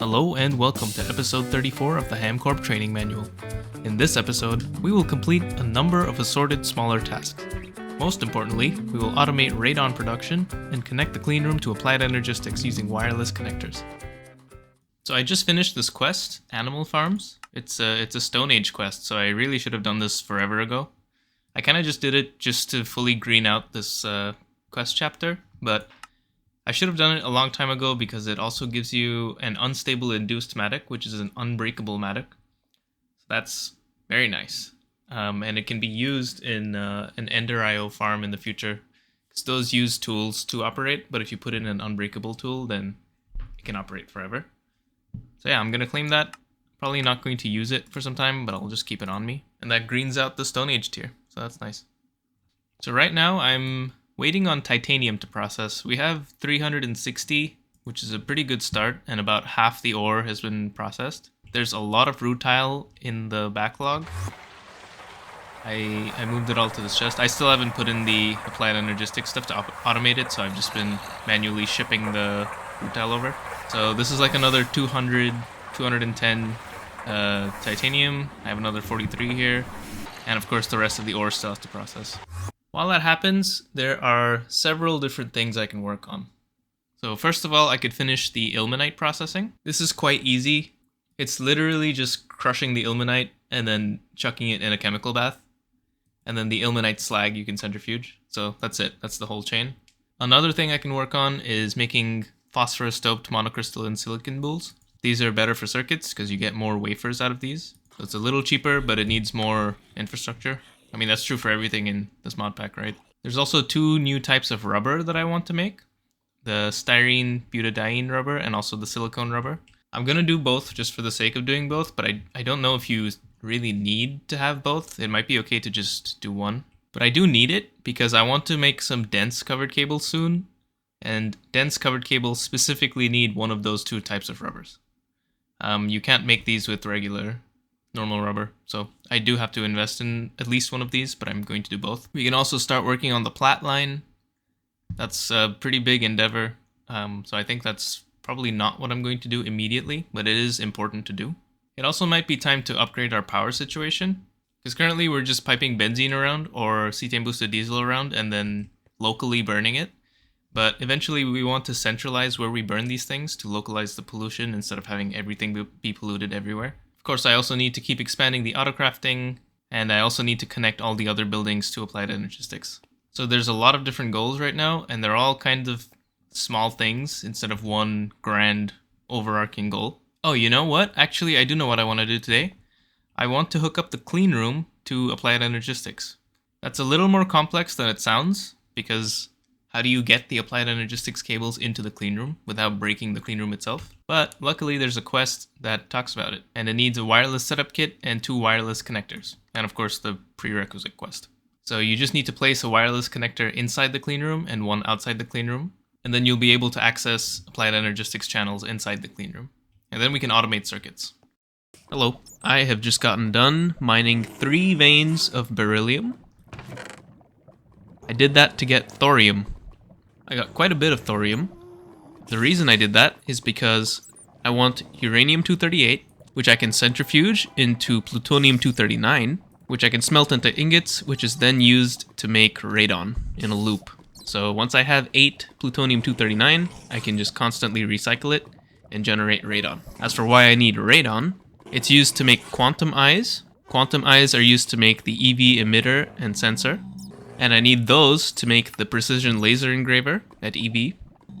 Hello and welcome to episode 34 of the HamCorp training manual. In this episode, we will complete a number of assorted smaller tasks. Most importantly, we will automate radon production and connect the cleanroom to applied energistics using wireless connectors. So I just finished this quest, Animal Farms. It's a Stone Age quest, so I really should have done this forever ago. I kind of just did it just to fully green out this quest chapter, but I should have done it a long time ago because it also gives you an unstable induced matic, which is an unbreakable matic. So that's very nice. And it can be used in an Ender IO farm in the future. Because those use tools to operate, but if you put in an unbreakable tool, then it can operate forever. So yeah, I'm going to claim that. Probably not going to use it for some time, but I'll just keep it on me. And that greens out the Stone Age tier, so that's nice. So right now I'm waiting on titanium to process. We have 360, which is a pretty good start, and about half the ore has been processed. There's a lot of rutile in the backlog. I moved it all to this chest. I still haven't put in the applied energistics stuff to automate it, so I've just been manually shipping the rutile over. So this is like another 200, 210 titanium. I have another 43 here, and of course the rest of the ore still has to process. While that happens, there are several different things I can work on. So first of all, I could finish the ilmenite processing. This is quite easy. It's literally just crushing the ilmenite and then chucking it in a chemical bath. And then the ilmenite slag you can centrifuge. So that's it. That's the whole chain. Another thing I can work on is making phosphorus-doped monocrystalline silicon boules. These are better for circuits because you get more wafers out of these. So it's a little cheaper, but it needs more infrastructure. I mean, that's true for everything in this mod pack, right? There's also two new types of rubber that I want to make. The styrene butadiene rubber and also the silicone rubber. I'm going to do both just for the sake of doing both, but I don't know if you really need to have both. It might be okay to just do one. But I do need it because I want to make some dense covered cables soon. And dense covered cables specifically need one of those two types of rubbers. You can't make these with regular normal rubber, so I do have to invest in at least one of these, but I'm going to do both. We can also start working on the plat line. That's a pretty big endeavor, so I think that's probably not what I'm going to do immediately, but it is important to do. It also might be time to upgrade our power situation, because currently we're just piping benzene around or cetane boosted diesel around and then locally burning it. But eventually we want to centralize where we burn these things to localize the pollution instead of having everything be polluted everywhere. Of course, I also need to keep expanding the autocrafting, and I also need to connect all the other buildings to applied energistics. So there's a lot of different goals right now, and they're all kind of small things instead of one grand overarching goal. Oh, you know what? Actually, I do know what I want to do today. I want to hook up the clean room to applied energistics. That's a little more complex than it sounds, because how do you get the applied energistics cables into the cleanroom without breaking the cleanroom itself? But luckily there's a quest that talks about it, and it needs a wireless setup kit and 2 wireless connectors, and of course the prerequisite quest. So you just need to place a wireless connector inside the cleanroom and one outside the cleanroom, and then you'll be able to access applied energistics channels inside the cleanroom. And then we can automate circuits. Hello, I have just gotten done mining 3 veins of beryllium. I did that to get thorium. I got quite a bit of thorium. The reason I did that is because I want uranium-238, which I can centrifuge into plutonium-239, which I can smelt into ingots, which is then used to make radon in a loop. So once I have 8 plutonium-239, I can just constantly recycle it and generate radon. As for why I need radon, it's used to make quantum eyes. Quantum eyes are used to make the EV emitter and sensor. And I need those to make the precision laser engraver at EV.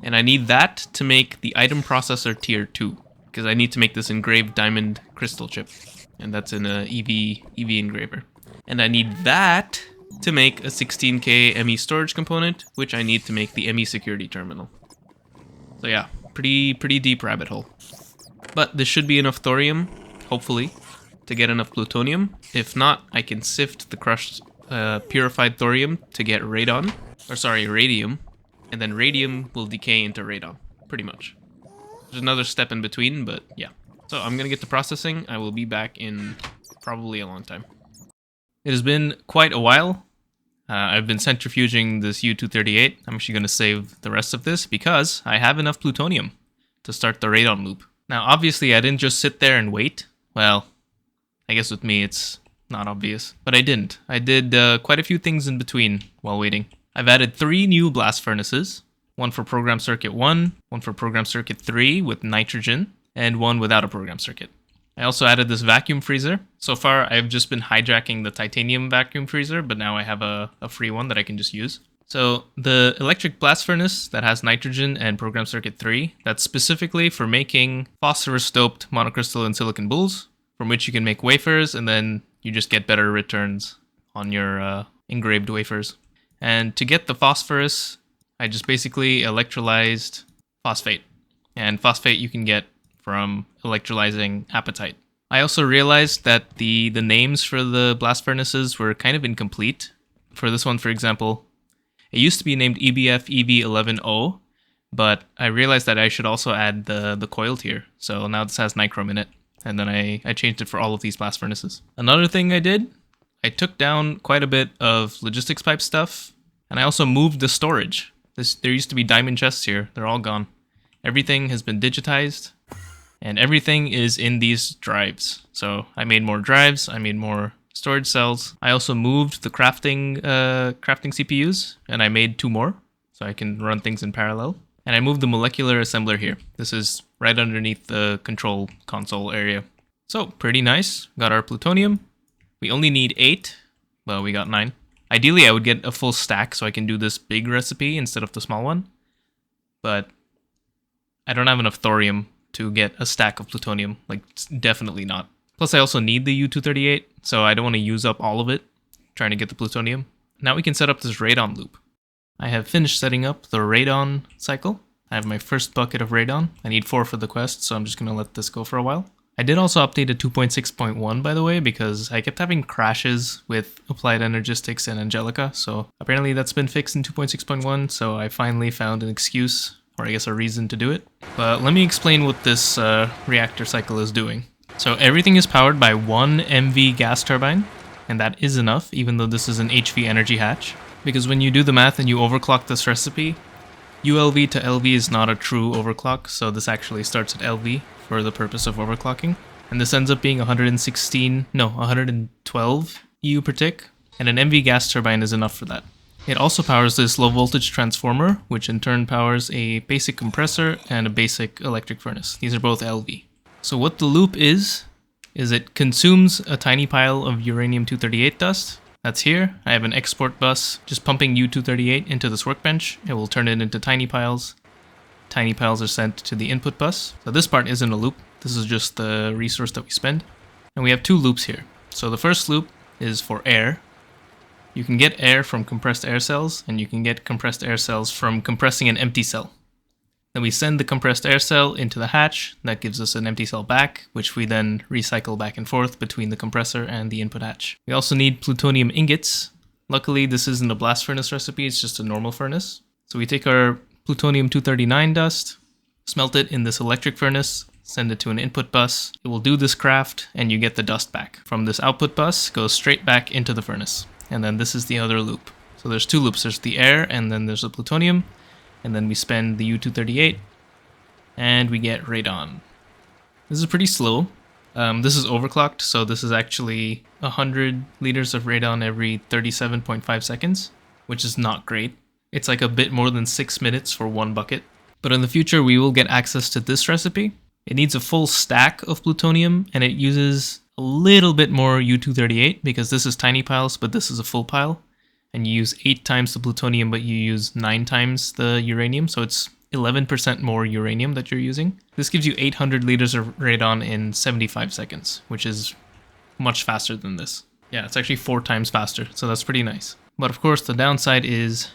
And I need that to make the item processor tier 2. Because I need to make this engraved diamond crystal chip. And that's in a EV engraver. And I need that to make a 16K ME storage component, which I need to make the ME security terminal. So yeah, pretty deep rabbit hole. But this should be enough thorium, hopefully, to get enough plutonium. If not, I can sift the crushed purified thorium to get radium, and then radium will decay into radon, pretty much. There's another step in between, but yeah. So I'm gonna get to processing. I will be back in probably a long time. It has been quite a while. I've been centrifuging this U-238. I'm actually gonna save the rest of this because I have enough plutonium to start the radon loop. Now, obviously, I didn't just sit there and wait. Well, I guess with me, it's not obvious. But I didn't. I did quite a few things in between while waiting. I've added 3 new blast furnaces. One for program circuit 1, one for program circuit 3 with nitrogen, and one without a program circuit. I also added this vacuum freezer. So far, I've just been hijacking the titanium vacuum freezer, but now I have a free one that I can just use. So the electric blast furnace that has nitrogen and program circuit 3, that's specifically for making phosphorus-doped monocrystalline silicon boules, from which you can make wafers, and then you just get better returns on your engraved wafers. And to get the phosphorus, I just basically electrolyzed phosphate. And phosphate you can get from electrolyzing apatite. I also realized that the names for the blast furnaces were kind of incomplete. For this one, for example, it used to be named EBF EV11O, but I realized that I should also add the coiled here. So now this has nichrome in it. And then I changed it for all of these blast furnaces. Another thing I did, I took down quite a bit of logistics pipe stuff, and I also moved the storage. There used to be diamond chests here. They're all gone. Everything has been digitized, and everything is in these drives. So I made more drives, I made more storage cells. I also moved the crafting CPUs, and I made 2 more, so I can run things in parallel. And I moved the molecular assembler here. This is right underneath the control console area. So pretty nice. Got our plutonium. We only need 8, but we got 9. Ideally, I would get a full stack so I can do this big recipe instead of the small one. But I don't have enough thorium to get a stack of plutonium. Like, definitely not. Plus, I also need the U-238, so I don't want to use up all of it trying to get the plutonium. Now we can set up this radon loop. I have finished setting up the Radon Cycle. I have my first bucket of radon. I need 4 for the quest, so I'm just going to let this go for a while. I did also update to 2.6.1, by the way, because I kept having crashes with Applied Energistics and Angelica, so apparently that's been fixed in 2.6.1, so I finally found an excuse, or I guess a reason to do it. But let me explain what this reactor cycle is doing. So everything is powered by 1 MV gas turbine, and that is enough, even though this is an HV energy hatch. Because when you do the math and you overclock this recipe, ULV to LV is not a true overclock, so this actually starts at LV for the purpose of overclocking. And this ends up being 112 EU per tick, and an MV gas turbine is enough for that. It also powers this low voltage transformer, which in turn powers a basic compressor and a basic electric furnace. These are both LV. So what the loop is it consumes a tiny pile of uranium-238 dust. That's here. I have an export bus just pumping U-238 into this workbench. It will turn it into tiny piles. Tiny piles are sent to the input bus. So this part isn't a loop. This is just the resource that we spend. And we have 2 loops here. So the first loop is for air. You can get air from compressed air cells, and you can get compressed air cells from compressing an empty cell. Then we send the compressed air cell into the hatch. That gives us an empty cell back, which we then recycle back and forth between the compressor and the input hatch. We also need plutonium ingots. Luckily, this isn't a blast furnace recipe, it's just a normal furnace. So we take our plutonium-239 dust, smelt it in this electric furnace, send it to an input bus. It will do this craft, and you get the dust back. From this output bus, goes straight back into the furnace. And then this is the other loop. So there's 2 loops. There's the air, and then there's the plutonium. And then we spend the U-238, and we get radon. This is pretty slow. This is overclocked, so this is actually 100 liters of radon every 37.5 seconds, which is not great. It's like a bit more than 6 minutes for 1 bucket. But in the future, we will get access to this recipe. It needs a full stack of plutonium, and it uses a little bit more U-238, because this is tiny piles, but this is a full pile. And you use 8 times the plutonium, but you use 9 times the uranium, so it's 11% more uranium that you're using. This gives you 800 liters of radon in 75 seconds, which is much faster than this. Yeah, it's actually 4 times faster, so that's pretty nice. But of course, the downside is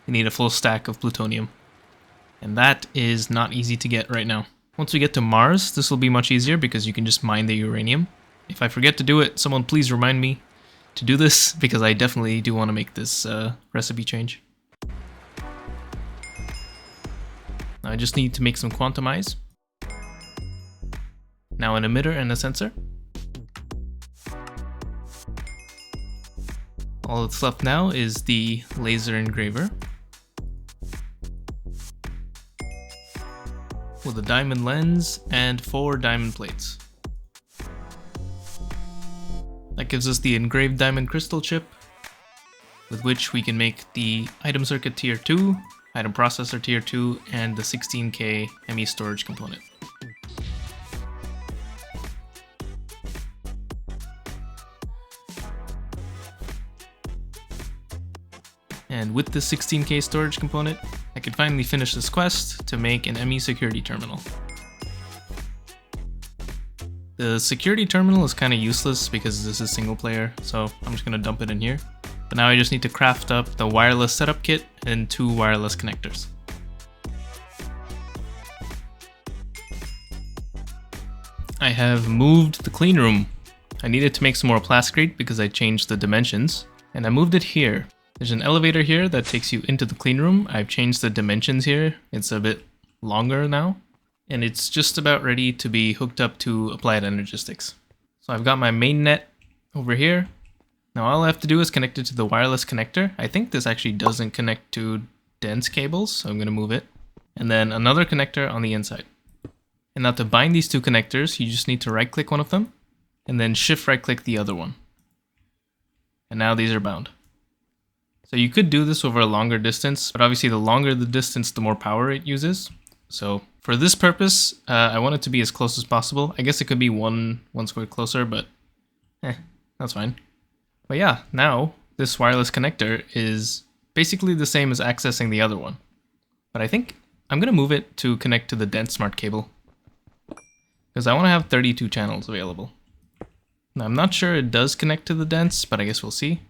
you need a full stack of plutonium. And that is not easy to get right now. Once we get to Mars, this will be much easier because you can just mine the uranium. If I forget to do it, someone please remind me to do this, because I definitely do want to make this recipe change. I just need to make some quantum eyes. Now an emitter and a sensor. All that's left now is the laser engraver. We'll the diamond lens, and 4 diamond plates. That gives us the engraved diamond crystal chip, with which we can make the item circuit tier 2, item processor tier 2, and the 16K ME storage component. And with the 16K storage component, I can finally finish this quest to make an ME security terminal. The security terminal is kind of useless because this is single player, so I'm just going to dump it in here. But now I just need to craft up the wireless setup kit and 2 wireless connectors. I have moved the clean room. I needed to make some more plasticrete because I changed the dimensions, and I moved it here. There's an elevator here that takes you into the clean room. I've changed the dimensions here. It's a bit longer now, and it's just about ready to be hooked up to applied energistics. So I've got my main net over here. Now all I have to do is connect it to the wireless connector. I think this actually doesn't connect to dense cables, so I'm going to move it. And then another connector on the inside. And now to bind these 2 connectors, you just need to right click one of them, and then shift right click the other one. And now these are bound. So you could do this over a longer distance, but obviously the longer the distance, the more power it uses. So for this purpose, I want it to be as close as possible. I guess it could be one square closer, but that's fine. But yeah, now this wireless connector is basically the same as accessing the other one. But I think I'm going to move it to connect to the dense smart cable, because I want to have 32 channels available. Now I'm not sure it does connect to the dense, but I guess we'll see.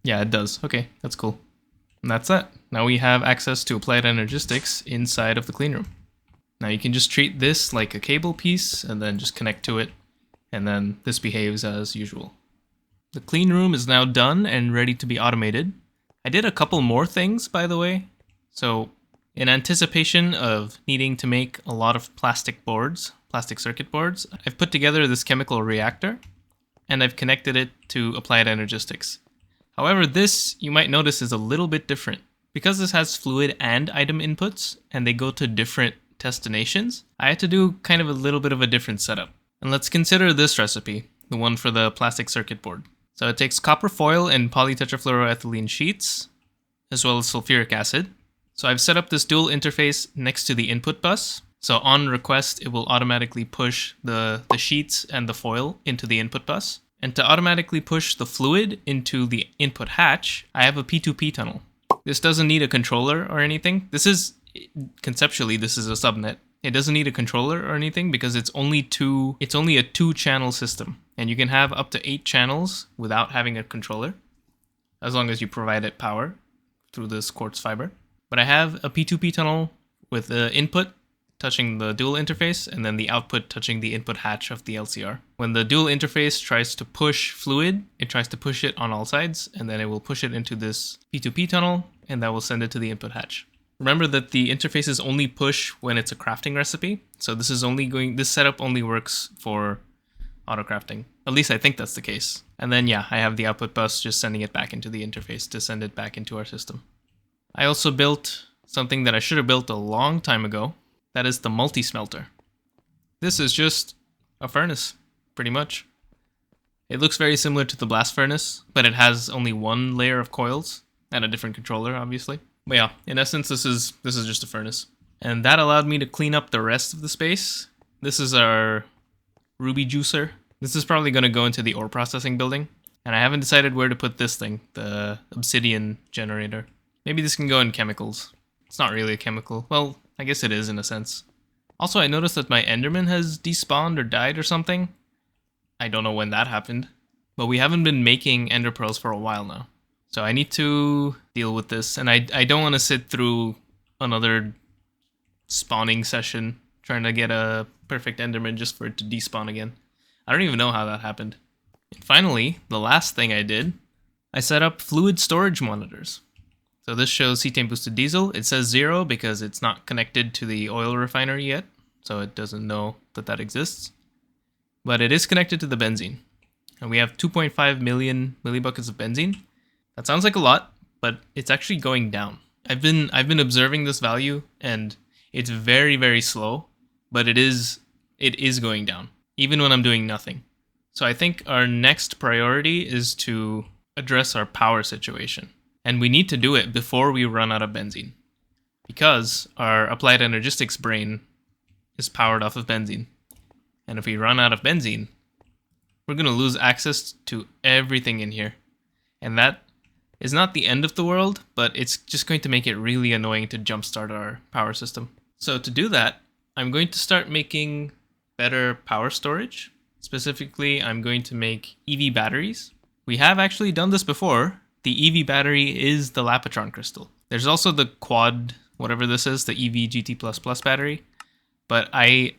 Yeah, it does. Okay, that's cool. And that's that. Now we have access to applied energistics inside of the clean room. Now you can just treat this like a cable piece and then just connect to it, and then this behaves as usual. The clean room is now done and ready to be automated. I did a couple more things, by the way. So in anticipation of needing to make a lot of plastic circuit boards, I've put together this chemical reactor, and I've connected it to applied energistics. However, this, you might notice, is a little bit different. Because this has fluid and item inputs, and they go to different destinations, I had to do kind of a little bit of a different setup. And let's consider this recipe, the one for the plastic circuit board. So it takes copper foil and polytetrafluoroethylene sheets, as well as sulfuric acid. So I've set up this dual interface next to the input bus. So on request, it will automatically push the sheets and the foil into the input bus. And to automatically push the fluid into the input hatch, I have a P2P tunnel. This doesn't need a controller or anything. Conceptually, this is a subnet. It doesn't need a controller or anything because it's only a 2-channel system. And you can have up to 8 channels without having a controller, as long as you provide it power through this quartz fiber. But I have a P2P tunnel with the input touching the dual interface, and then the output touching the input hatch of the LCR. When the dual interface tries to push fluid, it tries to push it on all sides, and then it will push it into this P2P tunnel, and that will send it to the input hatch. Remember that the interfaces only push when it's a crafting recipe, so this setup only works for auto crafting. At least I think that's the case. And then yeah, I have the output bus just sending it back into the interface to send it back into our system. I also built something that I should have built a long time ago. That is the multi-smelter. This is just a furnace, pretty much. It looks very similar to the blast furnace, but it has only 1 layer of coils and a different controller, obviously. But yeah, in essence, this is just a furnace. And that allowed me to clean up the rest of the space. This is our ruby juicer. This is probably going to go into the ore processing building. And I haven't decided where to put this thing, the obsidian generator. Maybe this can go in chemicals. It's not really a chemical. Well, I guess it is in a sense. Also, I noticed that my Enderman has despawned or died or something. I don't know when that happened. But we haven't been making Ender Pearls for a while now. So I need to deal with this. And I don't want to sit through another spawning session trying to get a perfect Enderman just for it to despawn again. I don't even know how that happened. And finally, the last thing I did, I set up fluid storage monitors. So this shows cetane boosted diesel. It says 0 because it's not connected to the oil refinery yet, so it doesn't know that that exists. But it is connected to the benzene. And we have 2.5 million millibuckets of benzene. That sounds like a lot, but it's actually going down. I've been observing this value, and It's very, very slow, but it is going down, even when I'm doing nothing. So I think our next priority is to address our power situation. And we need to do it before we run out of benzene, because our applied energistics brain is powered off of benzene. And if we run out of benzene, we're going to lose access to everything in here. And that is not the end of the world, but it's just going to make it really annoying to jumpstart our power system. So to do that, I'm going to start making better power storage. Specifically, I'm going to make EV batteries. We have actually done this before. The EV battery is the Lapotron crystal. There's also the quad, whatever this is, the EV GT++ battery. But I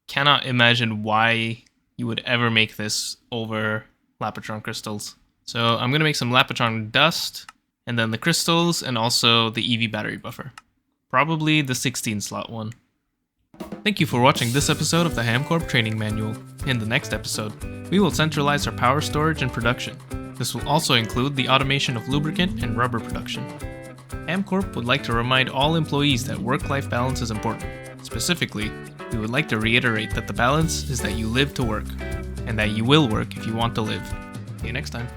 cannot imagine why you would ever make this over Lapotron crystals. So I'm going to make some Lapotron dust, and then the crystals, and also the EV battery buffer. Probably the 16 slot one. Thank you for watching this episode of the HamCorp Training Manual. In the next episode, we will centralize our power storage and production. This will also include the automation of lubricant and rubber production. HamCorp would like to remind all employees that work-life balance is important. Specifically, we would like to reiterate that the balance is that you live to work, and that you will work if you want to live. See you next time.